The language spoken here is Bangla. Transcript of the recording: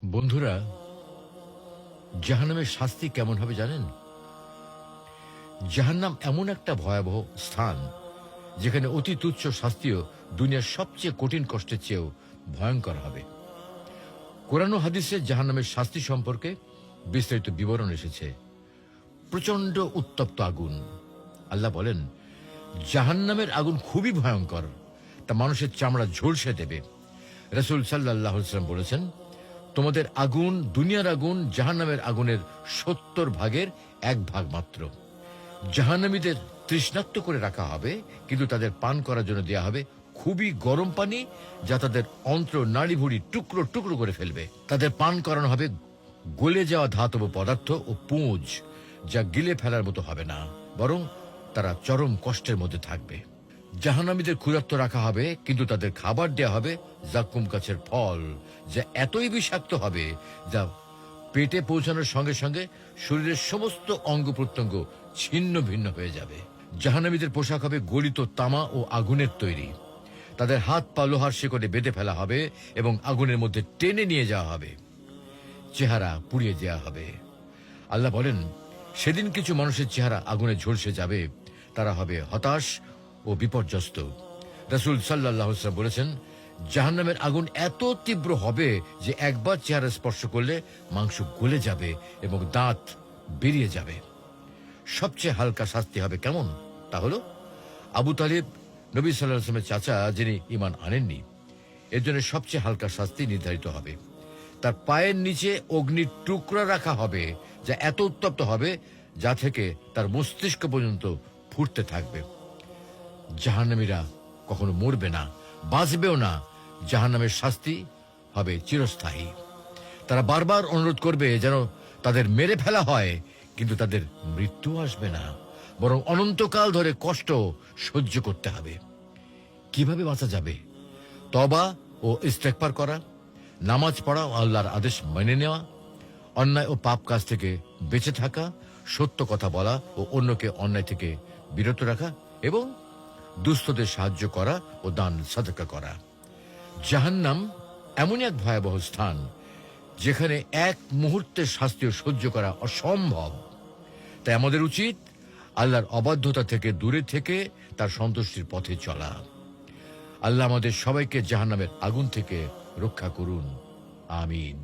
বন্ধুরা, জাহান্নামের শাস্তি কেমন হবে জানেন? জাহান্নাম এমন একটা ভয়াবহ স্থান যেখানে অতি তুচ্ছ শাস্তিও দুনিয়ার সবচেয়ে কঠিন কষ্টের চেয়েও ভয়ঙ্কর হবে। কোরআন ও হাদিসে জাহান্নামের শাস্তি সম্পর্কে বিস্তারিত বিবরণ এসেছে। প্রচন্ড উত্তপ্ত আগুন। আল্লাহ বলেন, জাহান্নামের আগুন খুবই ভয়ঙ্কর, তা মানুষের চামড়া ঝলসে দেবে। রাসূল সাল্লাল্লাহু আলাইহি ওয়াসাল্লাম বলেছেন, তোমাদের আগুন দুনিয়ার আগুন জাহান্নামের আগুনের ৭০ ভাগের ১ ভাগ মাত্র। জাহান্নামীদের তৃষ্ণার্ত করে রাখা হবে, কিন্তু তাদের পান করার জন্য দেয়া হবে খুবই গরম পানি, যা তাদের অন্ত্র নাড়িভুড়ি টুকরো টুকরো করে ফেলবে। তাদের পান করানো হবে গলে যাওয়া ধাতব পদার্থ ও পুঁজ, যা গিলে ফেলার মতো হবে না, বরং তারা চরম কষ্টের মধ্যে থাকবে। জাহান্নামীদের ক্ষুধার্ত রাখা হবে, কিন্তু তাদের খাবার দেয়া হবে জাক্কুম গাছের ফল, যা এতই বিষাক্ত হবে যা পেটে পৌঁছানোর সঙ্গে সঙ্গে শরীরের সমস্ত অঙ্গ প্রত্যঙ্গ ছিন্ন ভিন্ন হয়ে যাবে। জাহান্নামীদের পোশাক হবে গলিত তামা ও আগুনের তৈরি। তাদের হাত পা লোহার শিকলে বেঁধে ফেলা হবে এবং আগুনের মধ্যে টেনে নিয়ে যাওয়া হবে। চেহারা পুড়িয়ে দেওয়া হবে। আল্লাহ বলেন, সেদিন কিছু মানুষের চেহারা আগুনে ঝলসে যাবে, তারা হবে হতাশ ও বিপর্যস্ত। রাসূল সাল্লাল্লাহু আলাইহি ওয়াসাল্লাম বলেছেন, জাহান্নামের আগুন এত তীব্র হবে যে একবার চেহারা স্পর্শ করলে মাংস গলে যাবে এবং দাঁত বেরিয়ে যাবে। সবচেয়ে হালকা শাস্তি হবে কেমন? তা হলো, আবু তালিব, নবী সাল্লাল্লাহু আলাইহি ওয়াসাল্লামের চাচা, যিনি ঈমান আনেননি, এর জন্য সবচেয়ে হালকা শাস্তি নির্ধারিত হবে। তার পায়ের নিচে অগ্নির টুকরা রাখা হবে, যা এত উত্তপ্ত হবে যা থেকে তার মস্তিষ্ক পর্যন্ত ফুটতে থাকবে। জাহান্নামীরা কখনো মরবে না, বাঁচবেও না। জাহান্নামের শাস্তি হবে চিরস্থায়ী। তারা বারবার অনুরোধ করবে যেন তাদের মেরে ফেলা হয়, কিন্তু তাদের মৃত্যু আসবে না, বরং অনন্তকাল ধরে কষ্ট সহ্য করতে হবে। কিভাবে বাঁচা যাবে? তওবা ও ইস্তেগফার করা, নামাজ পড়া ও আল্লাহর আদেশ মেনে নেওয়া, অন্যায় ও পাপ কাজ থেকে বেঁচে থাকা, সত্য কথা বলা ও অন্যকে অন্যায় থেকে বিরত রাখা, এবং দুস্থদের সাহায্য করা ও দান সাদকা করা। জাহান্নাম এমনই এক ভয়াবহ স্থান যেখানে এক মুহূর্তের শাস্তিও সহ্য করা অসম্ভব। তাই আমাদের উচিত আল্লাহর অবাধ্যতা থেকে দূরে থেকে তার সন্তুষ্টির পথে চলা। আল্লাহ আমাদের সবাইকে জাহান্নামের আগুন থেকে রক্ষা করুন। আমিন।